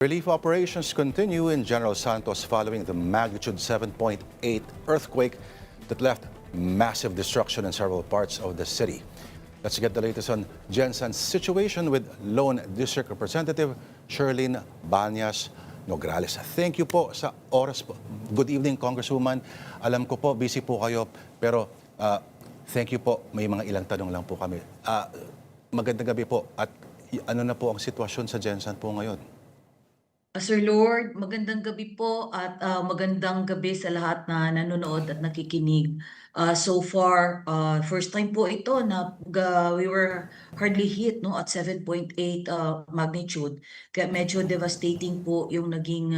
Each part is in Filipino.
Relief operations continue in General Santos following the magnitude 7.8 earthquake that left massive destruction in several parts of the city. Let's get the latest on Gensan's situation with Lone District Representative Sherlyn Banyas Nograles. Thank you po sa oras po. Good evening, Congresswoman. Alam ko po, busy po kayo, pero thank you po. May mga ilang tanong lang po kami. Magandang gabi po. At ano na po ang sitwasyon sa Gensan po ngayon? Sir Lord, magandang gabi po at magandang gabi sa lahat na nanonood at nakikinig. So far, first time po ito na we were hardly hit no at 7.8 magnitude. Kaya medyo devastating po yung naging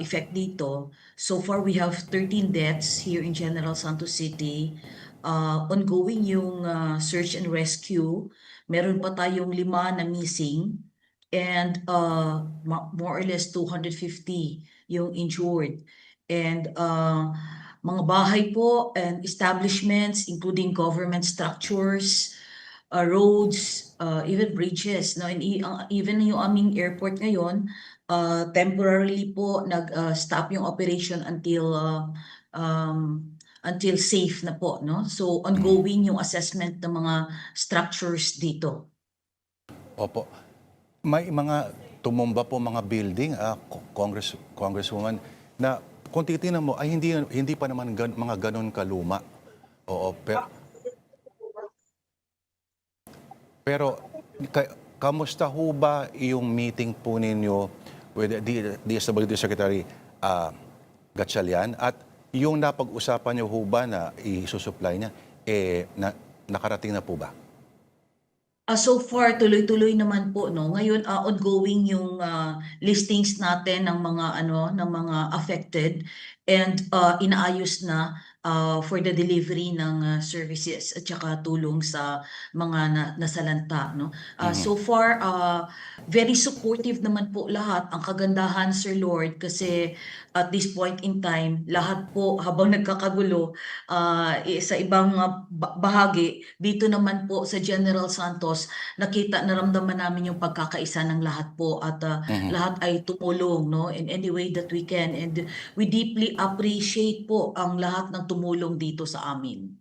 effect dito. So far, we have 13 deaths here in General Santos City. Ongoing yung search and rescue. Meron pa tayong 5 na missing. And more or less 250 yung injured. And mga bahay po and establishments, including government structures, roads, even bridges. No? And even yung aming airport ngayon, temporarily po nag-stop yung operation until safe na po. No? So ongoing yung assessment ng mga structures dito. Opo. May mga tumumba po mga building, Congresswoman, na kung titingnan mo ay hindi pa naman mga ganon kaluma. Oo, pero kamusta ho ba yung meeting po ninyo with the DSWD Secretary Gatchalian at yung napag-usapan niyo ho ba na isusupply niya, nakarating na po ba? So far, tuloy-tuloy naman po, no. Ngayon, ongoing yung listings natin ng mga affected and inaayos na for the delivery ng services at saka tulong sa mga nasalanta, no. So far, very supportive naman po lahat. Ang kagandahan, Sir Lord, kasi at this point in time, lahat po habang nagkakagulo sa ibang bahagi, dito naman po sa General Santos, naramdaman namin yung pagkakaisa ng lahat po at lahat ay tumulong no in any way that we can, and we deeply appreciate po ang lahat ng tumulong dito sa amin.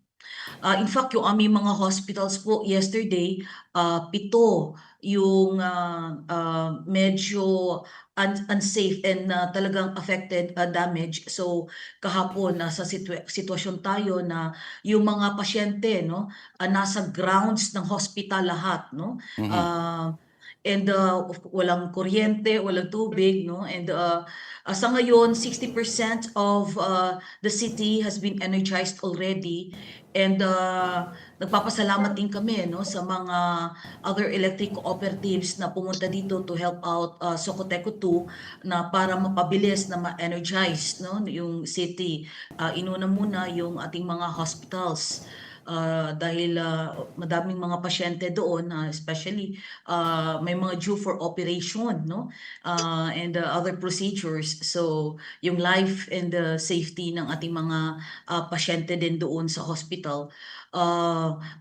In fact, yung aming mga hospitals po yesterday, 7 yung medyo unsafe and talagang affected, damage. So kahapon nasa sitwasyon tayo na yung mga pasyente no nasa grounds ng hospital lahat no. And walang kuryente, walang tubig no, and sa ngayon 60% of the city has been energized already, and nagpapasalamat din kami no sa mga other electric cooperatives na pumunta dito to help out Socoteco 2 na para mapabilis na ma-energize no yung city. Inuna muna yung ating mga hospitals. Dahil madaming mga pasyente doon, especially may mga due for operation no and other procedures. So yung life and the safety ng ating mga pasyente din doon sa hospital.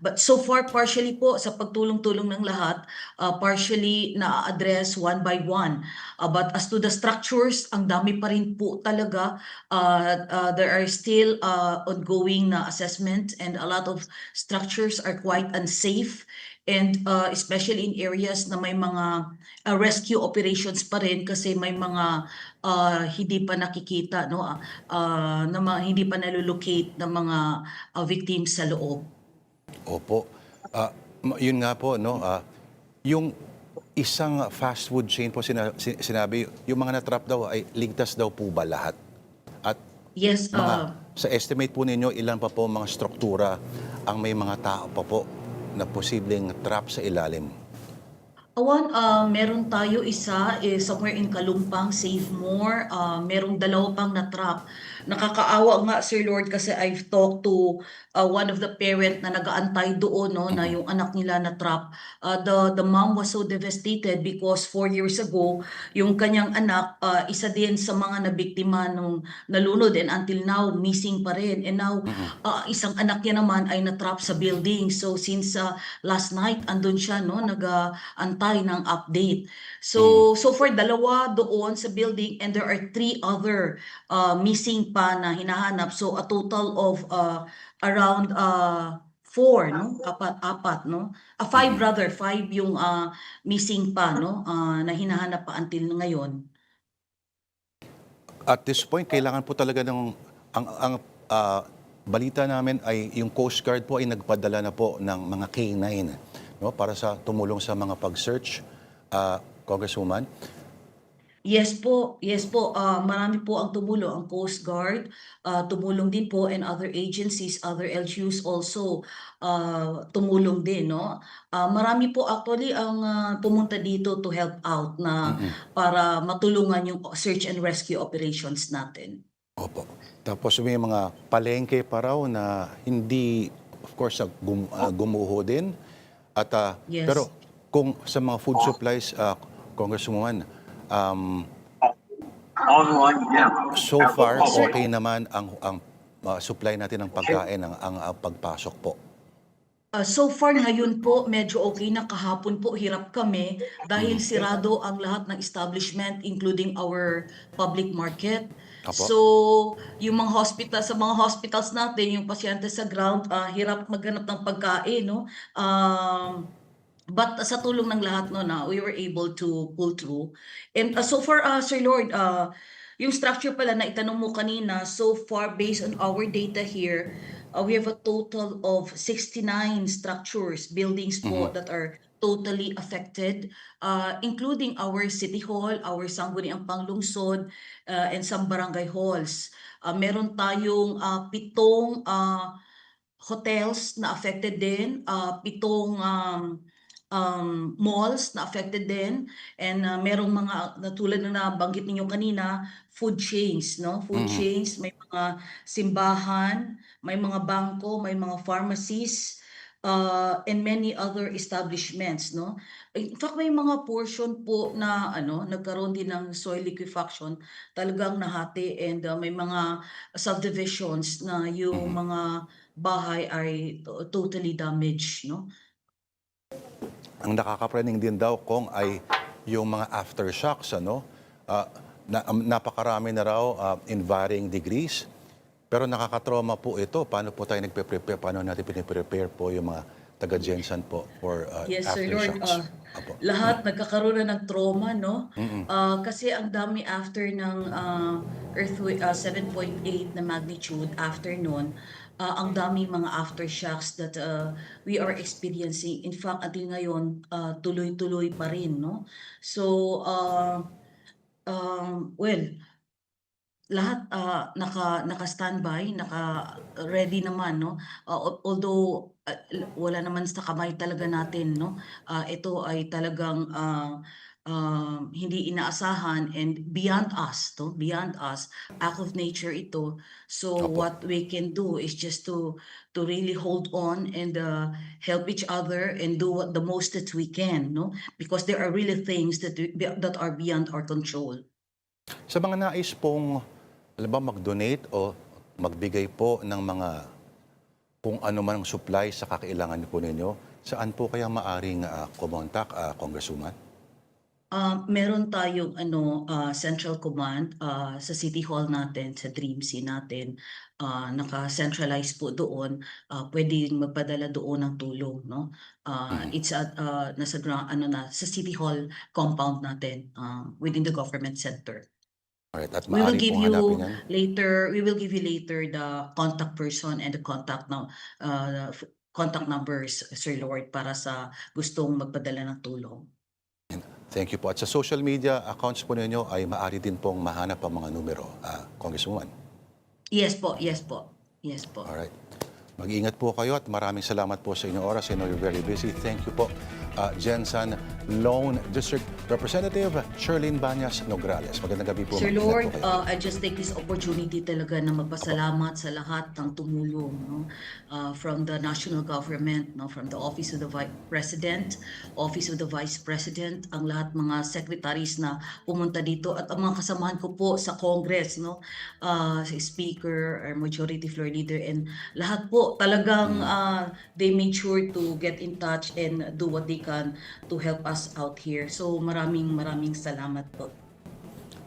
But so far partially po sa pagtulong-tulong ng lahat, partially na-address one by one. But as to the structures, ang dami pa rin po talaga. There are still ongoing na assessment, and a lot of structures are quite unsafe, and especially in areas na may mga rescue operations pa rin kasi may mga hindi pa nakikita no hindi pa nalolocate ng mga victims sa loob. Opo. Yun nga po, no? Yung isang fast food chain po sinabi, yung mga na-trap daw ay ligtas daw po ba lahat? At Yes, sa estimate po ninyo, ilan pa po mga struktura ang may mga tao pa po na posibleng trap sa ilalim? Meron tayo isa somewhere in Kalumpang, Save More. Merong 2 pang na-trap nakakaawa nga, Sir Lord, kasi I've talked to one of the parent na nag-aantay doon, no, na yung anak nila na trap. The mom was so devastated because 4 years ago, yung kanyang anak, isa din sa mga nabiktima nung nalunod, and until now, missing pa rin. And now, isang anak niya naman ay na-trap sa building. So since last night, andun siya, no, nag-antay ng update. So for dalawa doon sa building, and there are 3 other missing pa na hinahanap. So a total of around 4, no? Apat, no? 5 rather, 5 yung missing pa, no? Na hinahanap pa until ngayon. At this point, kailangan po talaga ng ang balita namin ay yung Coast Guard po ay nagpadala na po ng mga K9, no, para sa tumulong sa mga pag-search, Congresswoman. Yes po, yes po. Marami po ang tumulong, ang Coast Guard, tumulong din po, and other agencies, other LGUs also tumulong din, no? Marami po actually ang pumunta dito to help out na para matulungan yung search and rescue operations natin. Opo. Tapos may mga palengke pa raw na hindi, of course, gumuho din. At, Yes. pero kung sa mga food supplies, Congresswoman, so far, okay naman ang supply natin ng pagkain, ang pagpasok po. So far ngayon po, medyo okay na. Kahapon po, hirap kami dahil sirado ang lahat ng establishment, including our public market. Apo. So, yung mga hospital, sa mga hospitals natin, yung pasyente sa ground, hirap maghanap ng pagkain, no? But sa tulong ng lahat, no, na we were able to pull through. And so far, Sir Lord, yung structure pala na itanong mo kanina, so far based on our data here, we have a total of 69 structures, buildings po that are totally affected, including our City Hall, our Sangguniang Panglungsod, and some barangay halls. Meron tayong 7 hotels na affected din, 7 malls na affected din, and merong mga tulad ng nabanggit ninyo kanina, food chains, no? Food chains, may mga simbahan, may mga bangko, may mga pharmacies, and many other establishments, no? In fact, may mga portion po na nagkaroon din ng soil liquefaction, talagang nahati, and may mga subdivisions na yung mga bahay ay totally damaged, no? Ang nakakapraning din daw, Kong, ay yung mga aftershocks, ano? Napakarami na raw in varying degrees. Pero nakakatrauma po ito. Paano po tayo nagpe-prepare? Paano natin piniprepare po yung mga taga-Jensen po for Yes, Sir Lord. aftershocks? Apo. Lahat nagkakaroon na ng trauma, no? Kasi ang dami after ng earthquake, 7.8 na magnitude after nun, ang dami mga aftershocks that we are experiencing. In fact, until ngayon, tuloy-tuloy pa rin, no? So, well, lahat naka-standby, naka-ready naman, no? Although wala naman sa kamay talaga natin, no? Ito ay talagang hindi inaasahan, and beyond us, to beyond us, act of nature ito. So Opo. what we can do is just to really hold on and help each other and do what the most that we can, no? Because there are really things that are beyond our control. Sa mga nais pong, alam ba, mag-donate o magbigay po ng mga kung ano man ang supply sa kakailangan po ninyo, saan po kaya maaring kumontak, Congresswoman? Meron tayong central command sa City Hall natin, sa Dreamsea natin. Naka-centralize po doon. Pwedeng magpadala doon ng tulong, no? It's at nasa sa City Hall compound natin, within the government center. Alright, at We will maaari give pong you hanapin yan. later the contact person and the contact numbers, Sir Lord, para sa gustong magpadala ng tulong. Thank you po. At sa social media accounts po ninyo ay maaari din pong mahanap ang mga numero, Congresswoman. Yes po, yes po. Yes po. Alright. Mag-ingat po kayo at maraming salamat po sa inyong oras. I know you're very busy. Thank you po. Jensan Lone District Representative Sherlyn Banyas Nograles. Magandang gabi po. Sir Mag-ingat Lord, po kayo. I just take this opportunity talaga na magpasalamat sa lahat ng tumulong, no? From the national government, no? From the Office of the President, Office of the Vice President, ang lahat mga secretaries na pumunta dito at ang mga kasamahan ko po sa Congress, no? Si Speaker, our Majority Floor Leader, and lahat po talagang they made sure to get in touch and do what they can to help us out here. So maraming salamat po.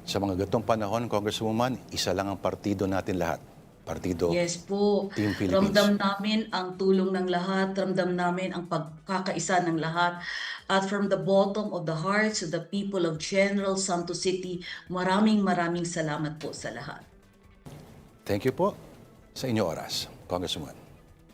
Sa mga gatong panahon, Congresswoman, isa lang ang partido natin lahat. Partido Yes po. Team Philippines. Ramdam namin ang tulong ng lahat, ramdam namin ang pagkakaisa ng lahat. At from the bottom of the hearts of the people of General Santos City, maraming salamat po sa lahat. Thank you po sa inyong oras, Congresswoman.